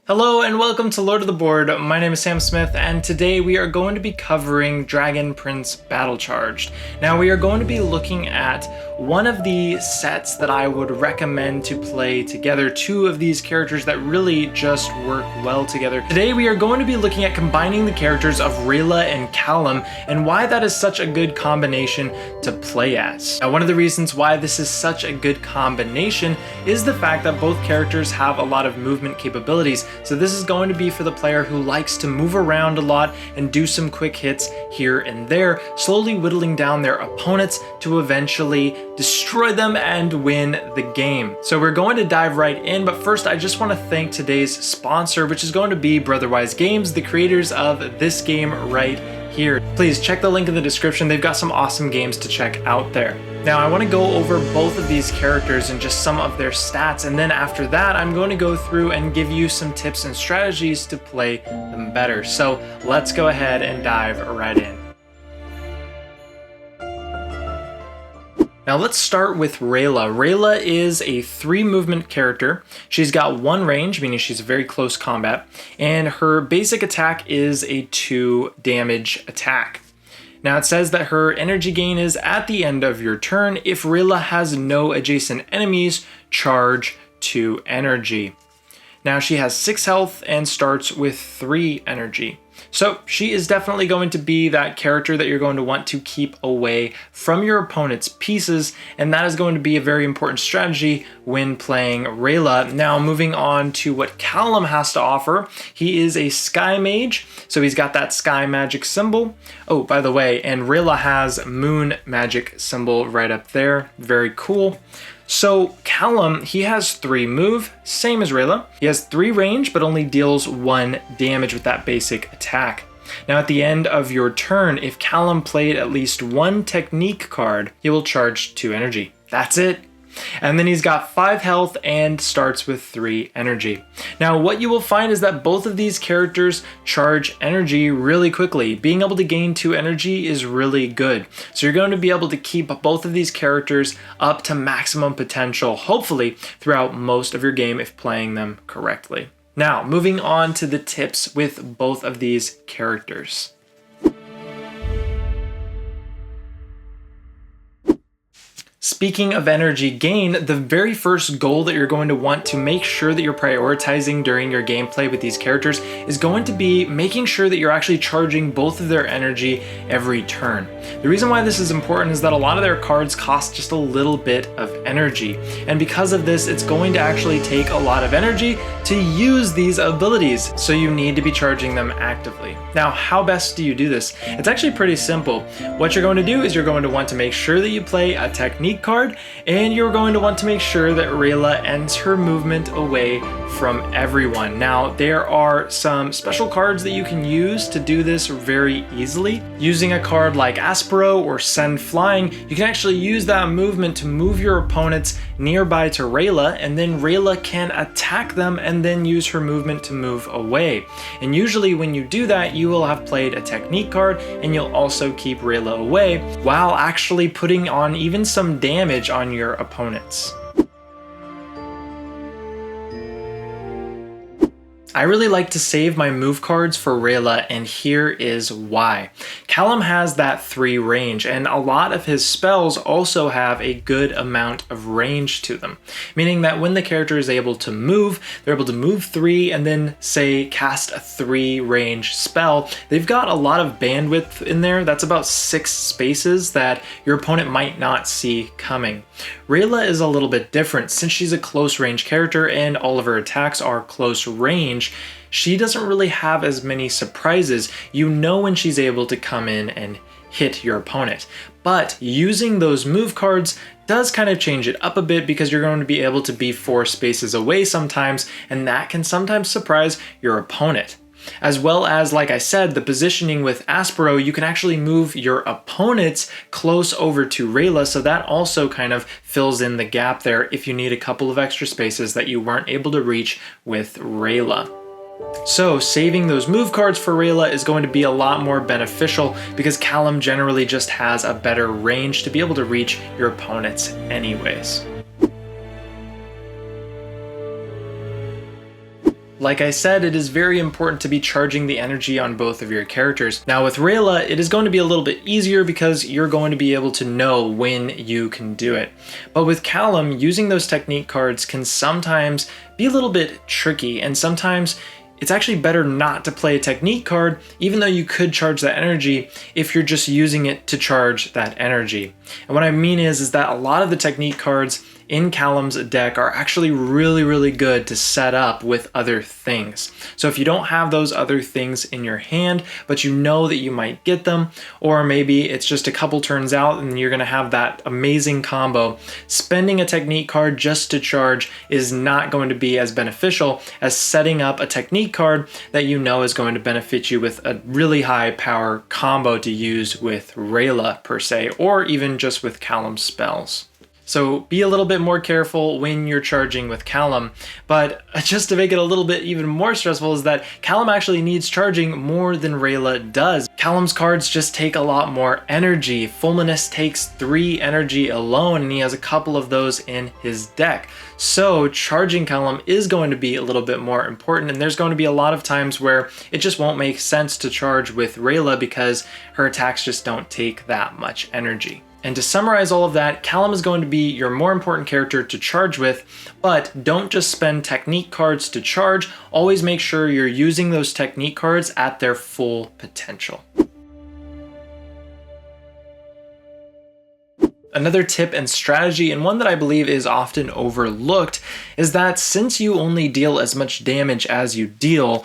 Hello and welcome to Lord of the Board. My name is Sam Smith and today we are going to be covering Dragon Prince Battlecharged. Now we are going to be looking at one of the sets that I would recommend to play together, two of these characters that really just work well together. Today we are going to be looking at combining the characters of Rayla and Callum and why that is such a good combination to play as. Now one of the reasons why this is such a good combination is the fact that both characters have a lot of movement capabilities. So this is going to be for the player who likes to move around a lot and do some quick hits here and there, slowly whittling down their opponents to eventually destroy them and win the game. So we're going to dive right in, but first I just want to thank today's sponsor, which is going to be Brotherwise Games, the creators of this game right here. Please check the link in the description. They've got some awesome games to check out there. Now I want to go over both of these characters and just some of their stats, and then after that I'm going to go through and give you some tips and strategies to play them better. So let's go ahead and dive right in. Now let's start with Rayla. Rayla is a 3 movement character. She's got 1 range, meaning she's a very close combat, and her basic attack is a 2 damage attack. Now it says that her energy gain is at the end of your turn. If Rayla has no adjacent enemies, charge 2 energy. Now she has 6 health and starts with 3 energy. So she is definitely going to be that character that you're going to want to keep away from your opponent's pieces, and that is going to be a very important strategy when playing Rayla. Now moving on to what Callum has to offer. He is a sky mage, so he's got that sky magic symbol. Oh, by the way, and Rayla has moon magic symbol right up there. Very cool. So Callum, he has 3 move, same as Rayla. He has 3 range, but only deals 1 damage with that basic attack. Now at the end of your turn, if Callum played at least 1 technique card, he will charge 2 energy. That's it. And then he's got 5 health and starts with 3 energy. Now what you will find is that both of these characters charge energy really quickly. Being able to gain 2 energy is really good. So you're going to be able to keep both of these characters up to maximum potential, hopefully throughout most of your game if playing them correctly. Now moving on to the tips with both of these characters. Speaking of energy gain, the very first goal that you're going to want to make sure that you're prioritizing during your gameplay with these characters is going to be making sure that you're actually charging both of their energy every turn. The reason why this is important is that a lot of their cards cost just a little bit of energy, and because of this, it's going to actually take a lot of energy to use these abilities, so you need to be charging them actively. Now, how best do you do this? It's actually pretty simple. What you're going to do is you're going to want to make sure that you play a technique card, and you're going to want to make sure that Rayla ends her movement away from everyone. Now, there are some special cards that you can use to do this very easily. Using a card like Aspero or Send Flying, you can actually use that movement to move your opponents nearby to Rayla, and then Rayla can attack them and then use her movement to move away. And usually when you do that, you will have played a technique card, and you'll also keep Rayla away while actually putting on even some damage on your opponents. I really like to save my move cards for Rayla, and here is why. Callum has that 3 range, and a lot of his spells also have a good amount of range to them, meaning that when the character is able to move, they're able to move 3 and then say cast a 3 range spell. They've got a lot of bandwidth in there. That's about 6 spaces that your opponent might not see coming. Rayla is a little bit different. Since she's a close range character and all of her attacks are close range, she doesn't really have as many surprises. You know when she's able to come in and hit your opponent. But using those move cards does kind of change it up a bit, because you're going to be able to be 4 spaces away sometimes, and that can sometimes surprise your opponent. As well as, like I said, the positioning with Aspero, you can actually move your opponents close over to Rayla, so that also kind of fills in the gap there if you need a couple of extra spaces that you weren't able to reach with Rayla. So saving those move cards for Rayla is going to be a lot more beneficial, because Callum generally just has a better range to be able to reach your opponents anyways. Like I said, it is very important to be charging the energy on both of your characters. Now with Rayla, it is going to be a little bit easier because you're going to be able to know when you can do it. But with Callum, using those technique cards can sometimes be a little bit tricky, and sometimes it's actually better not to play a technique card, even though you could charge that energy if you're just using it to charge that energy. And what I mean is that a lot of the technique cards in Callum's deck are actually really good to set up with other things. So if you don't have those other things in your hand, but you know that you might get them, or maybe it's just a couple turns out and you're gonna have that amazing combo, spending a technique card just to charge is not going to be as beneficial as setting up a technique card that you know is going to benefit you with a really high power combo to use with Rayla per se, or even just with Callum's spells. So be a little bit more careful when you're charging with Callum, but just to make it a little bit even more stressful is that Callum actually needs charging more than Rayla does. Callum's cards just take a lot more energy. Fulminous takes 3 energy alone, and he has a couple of those in his deck. So charging Callum is going to be a little bit more important, and there's going to be a lot of times where it just won't make sense to charge with Rayla because her attacks just don't take that much energy. And to summarize all of that, Callum is going to be your more important character to charge with, but don't just spend technique cards to charge. Always make sure you're using those technique cards at their full potential. Another tip and strategy, and one that I believe is often overlooked, is that since you only deal as much damage as you deal,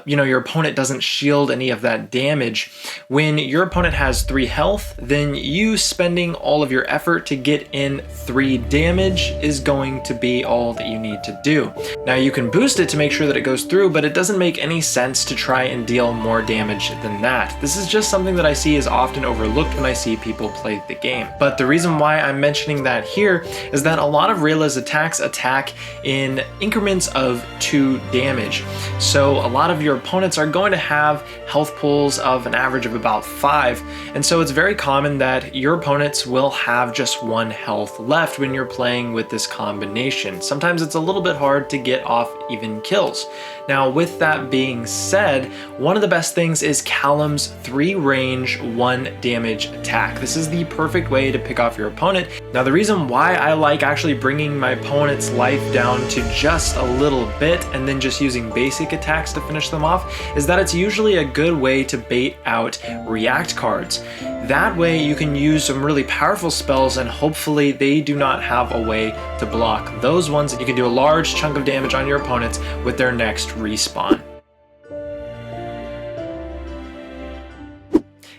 your opponent doesn't shield any of that damage. When your opponent has 3 health, then you spending all of your effort to get in 3 damage is going to be all that you need to do. Now you can boost it to make sure that it goes through, but it doesn't make any sense to try and deal more damage than that. This is just something that I see is often overlooked when I see people play the game. But the reason why I'm mentioning that here is that a lot of Rayla's attacks attack in increments of 2 damage. So a lot of your opponents are going to have health pools of an average of about 5. And so it's very common that your opponents will have just 1 health left when you're playing with this combination. Sometimes it's a little bit hard to get off even kills. Now with that being said, one of the best things is Callum's 3 range 1 damage attack. This is the perfect way to pick off your opponent. Now the reason why I like actually bringing my opponent's life down to just a little bit and then just using basic attacks to finish them off is that it's usually a good way to bait out react cards. That way you can use some really powerful spells and hopefully they do not have a way to block those ones, and you can do a large chunk of damage on your opponents with their next respawn.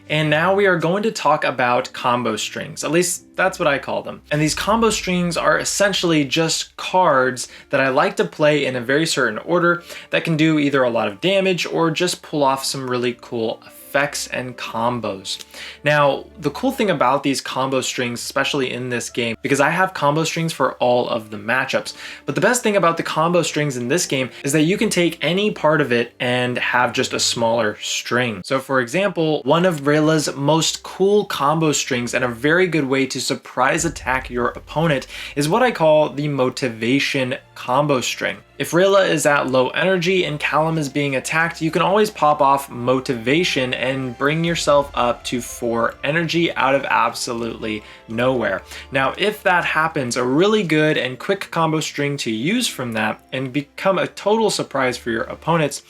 And now we are going to talk about combo strings. At least that's what I call them. And these combo strings are essentially just cards that I like to play in a very certain order that can do either a lot of damage or just pull off some really cool effects and combos. Now, the cool thing about these combo strings, especially in this game, because I have combo strings for all of the matchups, but the best thing about the combo strings in this game is that you can take any part of it and have just a smaller string. So for example, one of Rayla's most cool combo strings and a very good way to surprise attack your opponent is what I call the motivation combo string. If Rayla is at low energy and Callum is being attacked, you can always pop off motivation and bring yourself up to 4 energy out of absolutely nowhere. Now, if that happens, a really good and quick combo string to use from that and become a total surprise for your opponents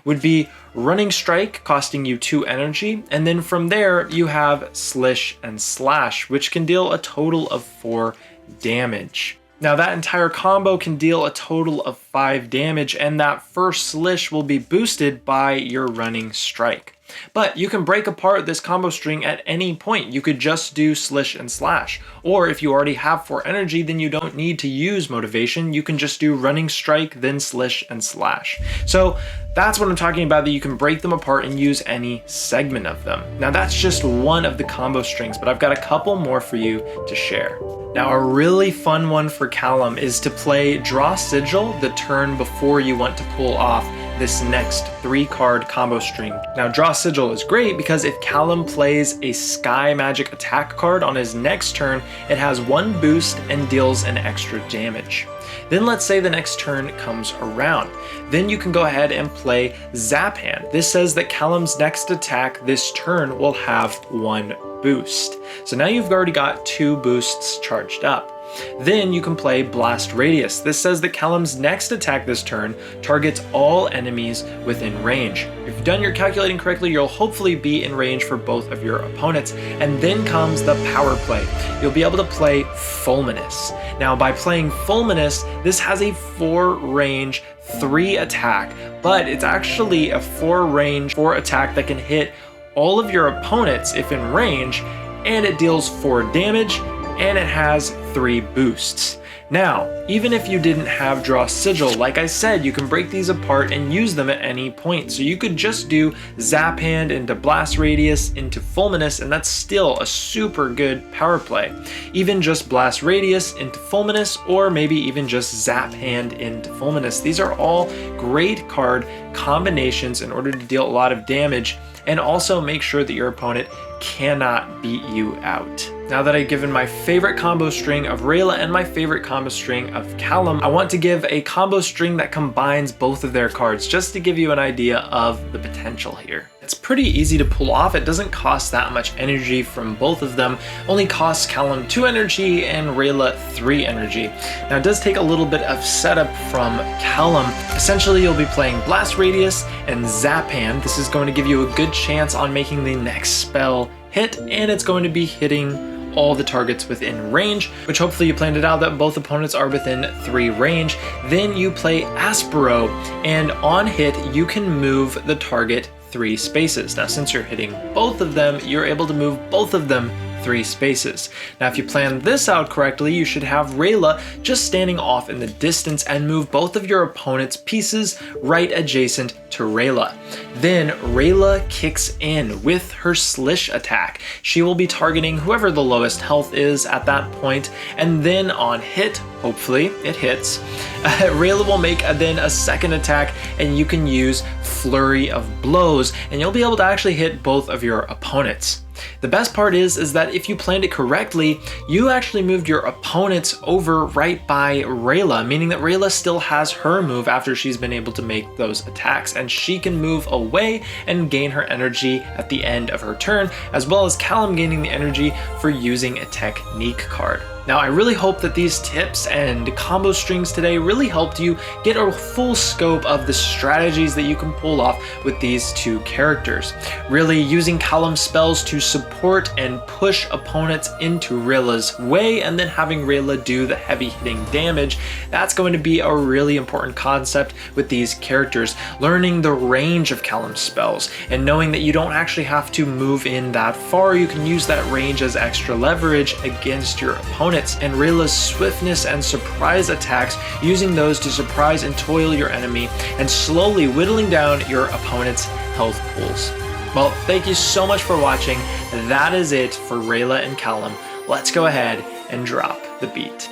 would be Running Strike, costing you 2 energy, and then from there you have Slish and Slash, which can deal a total of 4 damage. Now that entire combo can deal a total of 5 damage, and that first Slish will be boosted by your Running Strike. But you can break apart this combo string at any point. You could just do Slish and Slash. Or if you already have 4 energy, then you don't need to use motivation. You can just do Running Strike, then Slish and Slash. So that's what I'm talking about, that you can break them apart and use any segment of them. Now that's just one of the combo strings, but I've got a couple more for you to share. Now a really fun one for Callum is to play Draw Sigil the turn before you want to pull off this next 3-card combo string. Now, Draw Sigil is great because if Callum plays a Sky Magic attack card on his next turn, it has 1 boost and deals an extra damage. Then let's say the next turn comes around. Then you can go ahead and play Zap Hand. This says that Callum's next attack this turn will have 1 boost. So now you've already got 2 boosts charged up. Then you can play Blast Radius. This says that Callum's next attack this turn targets all enemies within range. If you've done your calculating correctly, you'll hopefully be in range for both of your opponents. And then comes the power play. You'll be able to play Fulminous. Now, by playing Fulminous, this has a 4 range, 3 attack, but it's actually a 4 range, 4 attack that can hit all of your opponents if in range, and it deals 4 damage, and it has 3 boosts. Now, even if you didn't have Draw Sigil, like I said, you can break these apart and use them at any point. So you could just do Zap Hand into Blast Radius into Fulminous, and that's still a super good power play. Even just Blast Radius into Fulminous, or maybe even just Zap Hand into Fulminous. These are all great card combinations in order to deal a lot of damage and also make sure that your opponent cannot beat you out. Now that I've given my favorite combo string of Rayla and my favorite combo string of Callum, I want to give a combo string that combines both of their cards just to give you an idea of the potential here. It's pretty easy to pull off. It doesn't cost that much energy from both of them. Only costs Callum 2 energy and Rayla 3 energy. Now it does take a little bit of setup from Callum. Essentially, you'll be playing Blast Radius and Zap Hand. This is going to give you a good chance on making the next spell hit, and it's going to be hitting all the targets within range, which hopefully you planned it out that both opponents are within 3 range. Then you play Aspero, and on hit, you can move the target 3 spaces. Now, since you're hitting both of them, you're able to move both of them 3 spaces. Now, if you plan this out correctly, you should have Rayla just standing off in the distance and move both of your opponent's pieces right adjacent to Rayla. Then Rayla kicks in with her Slish attack. She will be targeting whoever the lowest health is at that point, and then on hit, hopefully it hits, Rayla will make then a second attack, and you can use Flurry of Blows, and you'll be able to actually hit both of your opponents. The best part is that if you planned it correctly, you actually moved your opponents over right by Rayla, meaning that Rayla still has her move after she's been able to make those attacks, and she can move away and gain her energy at the end of her turn, as well as Callum gaining the energy for using a technique card. Now, I really hope that these tips and combo strings today really helped you get a full scope of the strategies that you can pull off with these 2 characters. Really using Callum's spells to support and push opponents into Rayla's way, and then having Rayla do the heavy hitting damage. That's going to be a really important concept with these characters. Learning the range of Callum's spells and knowing that you don't actually have to move in that far. You can use that range as extra leverage against your opponent. And Rayla's swiftness and surprise attacks, using those to surprise and toil your enemy and slowly whittling down your opponent's health pools. Well, thank you so much for watching. That is it for Rayla and Callum. Let's go ahead and drop the beat.